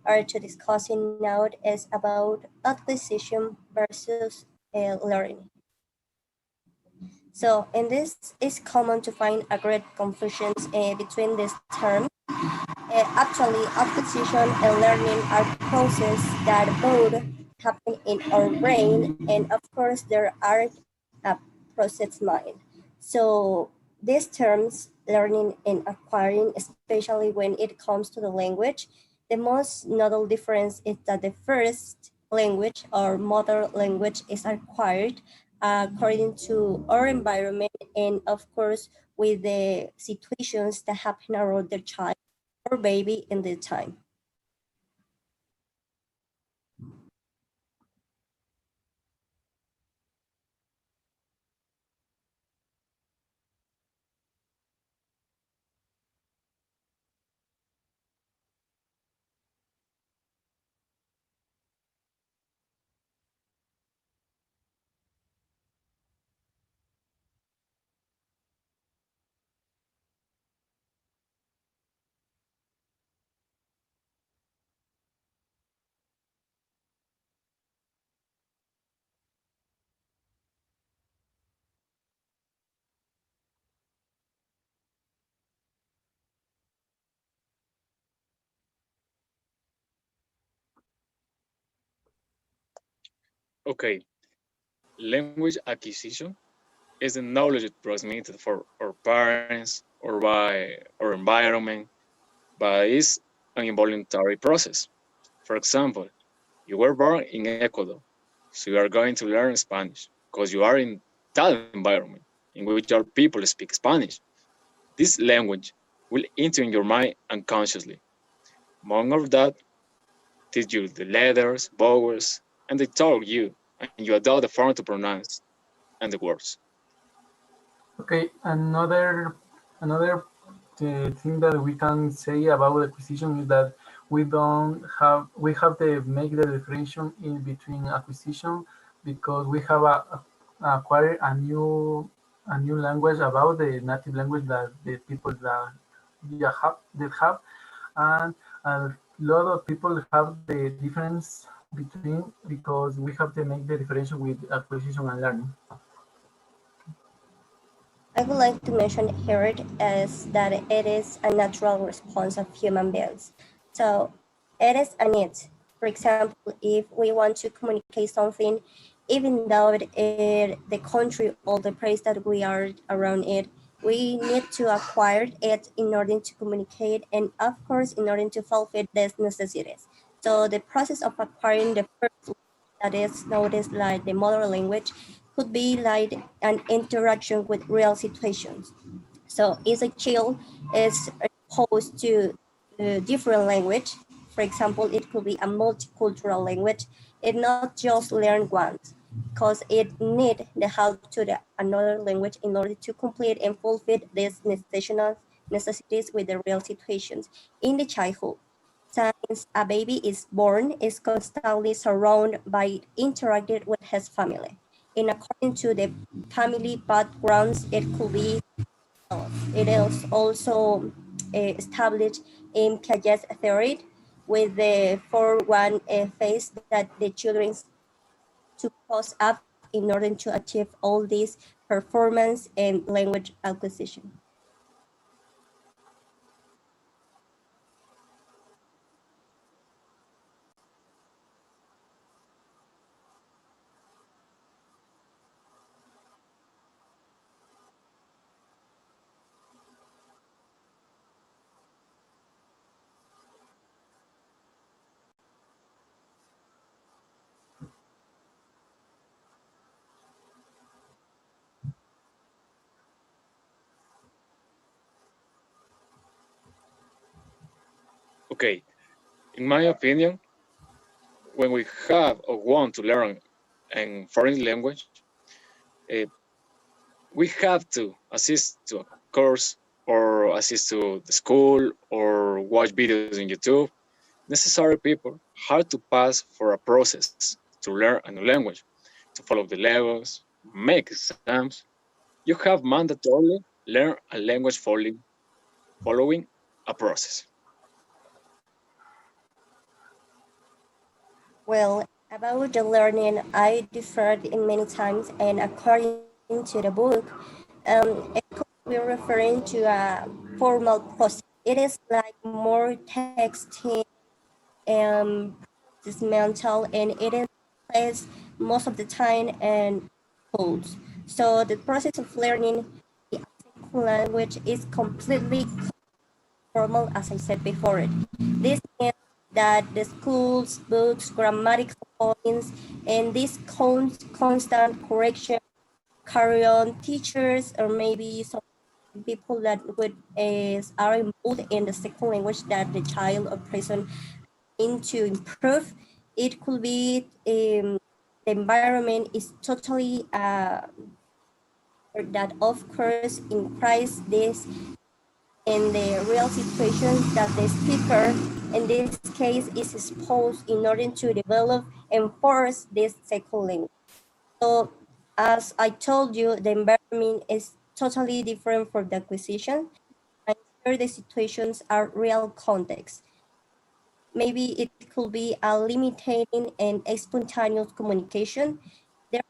are to discussing now is about acquisition versus learning. So in this, it's common to find a great confusions between these terms. Actually, acquisition and learning are processes that both happen in our brain, and of course, there are a process mind. So these terms, learning and acquiring, especially when it comes to the language, the most notable difference is that the first language or mother language is acquired according to our environment and of course with the situations that happen around the child or baby in the time. Okay, language acquisition is the knowledge transmitted for our parents or by our environment, but it's an involuntary process. For example, you were born in Ecuador, so you are going to learn Spanish because you are in that environment in which our people speak Spanish. This language will enter in your mind unconsciously. Among of that, teach you the letters, vowels, and they talk you, and you adopt the form to pronounce and the words. Okay, another thing that we can say about acquisition is that we have to make the differentiation in between acquisition because we have acquired a new language about the native language that the people that have, and a lot of people have the difference between because we have to make the differentiation with acquisition and learning. I would like to mention here is that it is a natural response of human beings. So it is a need. For example, if we want to communicate something, even though the country or the place that we are around it, we need to acquire it in order to communicate and of course in order to fulfill these necessities. So the process of acquiring the first that is noticed like the mother language could be like an interaction with real situations. So if a child is exposed to a different language, for example, it could be a multicultural language, it not just learn once, because it need the help to the another language in order to complete and fulfill these necessities with the real situations in the childhood. Since a baby is born, is constantly surrounded by interacting with his family. And according to the family backgrounds, it could be it is also established in Piaget's theory with the 4-1 phase that the children to pause up in order to achieve all these performance and language acquisition. Okay, in my opinion, when we have or want to learn a foreign language, uh, we have to assist to a course or assist to the school or watch videos in YouTube. Necessary people have to pass for a process to learn a new language, to follow the levels, make exams. You have mandatorily learn a language following a process. Well, about the learning, I differed in many times, and according to the book, it could be referring to a formal process. It is like more texting and mental, and it is placed most of the time in schools. So the process of learning the language is completely formal, as I said before. This means that the schools, books, grammatical points, and this constant correction carry on teachers or maybe some people that are involved in the second language that the child or person need to improve. It could be the environment is totally that of course increase this in the real situations that the speaker in this case is exposed in order to develop and force this second language. So as I told you, the environment is totally different for the acquisition. And here the situations are real context. Maybe it could be a limiting and spontaneous communication. There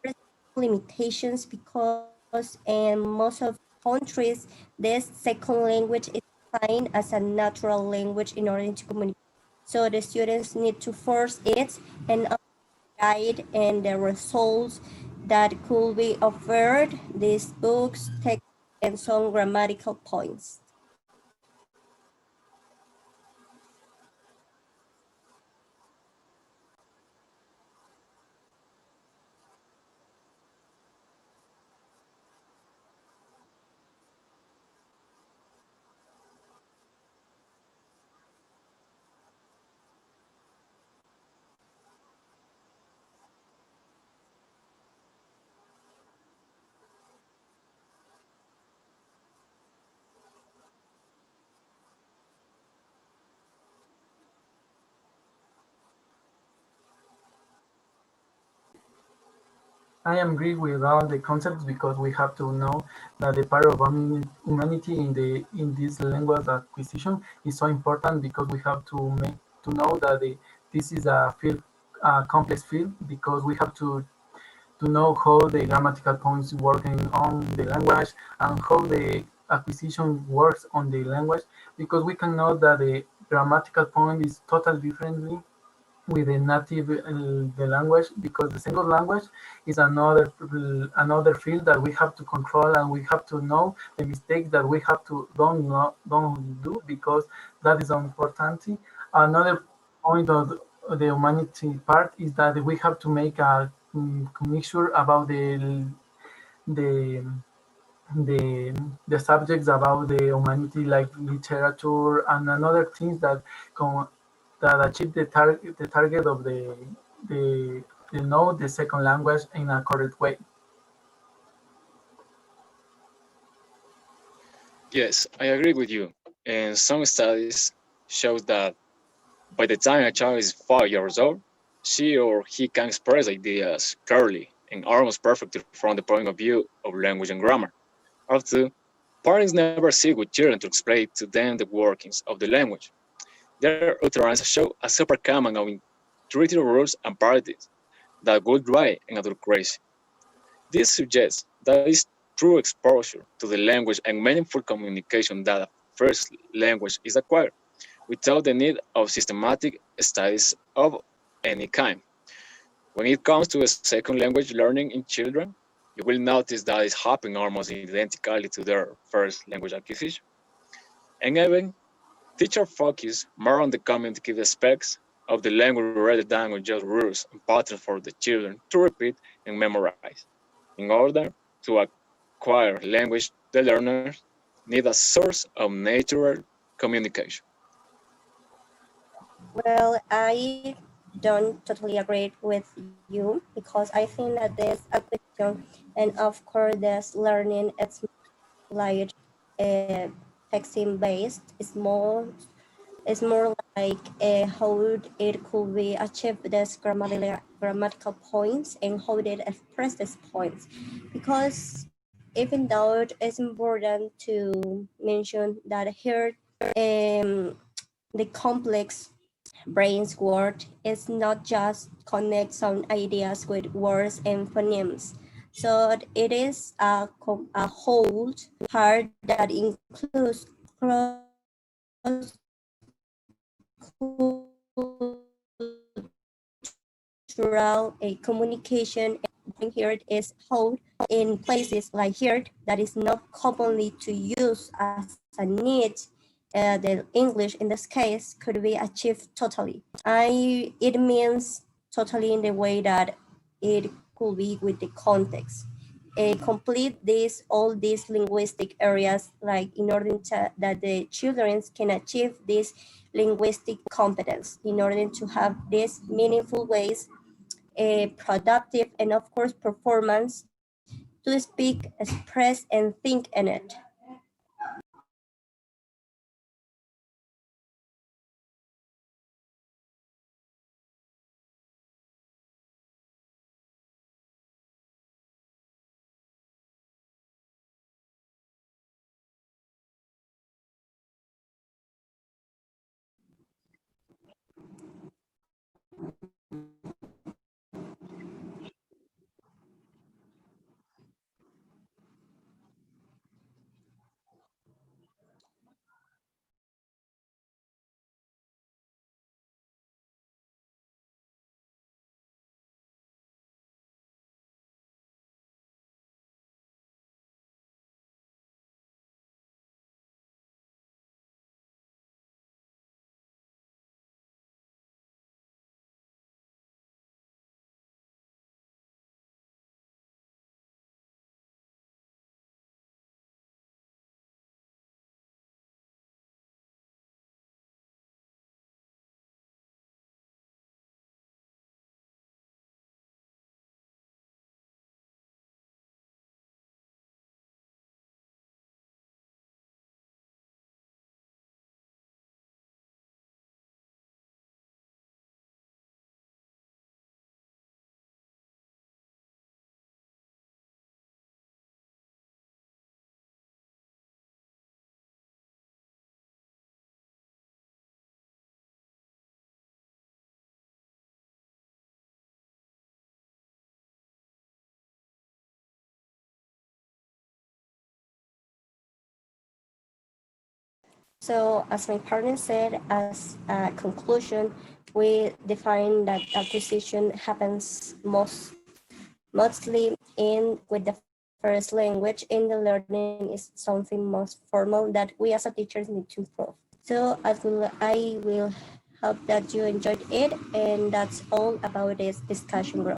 are limitations because in most of countries, this second language is defined as a natural language in order to communicate. So the students need to force it and guide and the results that could be offered, these books, text, and some grammatical points. I agree with all the concepts because we have to know that the part of humanity in this language acquisition is so important because we have to know that this is a complex field because we have to know how the grammatical points working on the language and how the acquisition works on the language because we can know that the grammatical point is totally differently with the native the language because the single language is another field that we have to control and we have to know the mistakes that we have to don't do because that is important. Another point of the humanity part is that we have to make a mixture about the the the subjects about the humanity like literature and another things that that achieve the target of the know the second language in a correct way. Yes, I agree with you. And some studies show that by the time a child is 5 years old, she or he can express ideas clearly and almost perfectly from the point of view of language and grammar. Although parents never sit with children to explain to them the workings of the language, their utterances show a super common of intuitive rules and parodies that would drive an adult crazy. This suggests that it's true exposure to the language and meaningful communication that a first language is acquired without the need of systematic studies of any kind. When it comes to a second language learning in children, you will notice that it's happening almost identically to their first language acquisition. And even teachers focus more on the communicative aspects of the language rather than on just rules and patterns for the children to repeat and memorize. In order to acquire language, the learners need a source of natural communication. Well, I don't totally agree with you because I think that this acquisition and of course this learning it's like texting based. It's more like how it could be achieved this grammatical points and how it express these points. Because even though it's important to mention that here the complex brain's work is not just connect some ideas with words and phonemes. So it is a whole part that includes cross cultural communication. And here is held in places like here that is not commonly to use as a need. The English in this case could be achieved totally. It means totally in the way that it could be with the context. Complete all these linguistic areas, like in order that the children can achieve this linguistic competence, in order to have these meaningful ways, productive, and of course performance to speak, express, and think in it. So as my partner said, as a conclusion, we define that acquisition happens mostly in with the first language, and the learning is something most formal that we as a teachers need to improve. So I will hope that you enjoyed it, and that's all about this discussion group.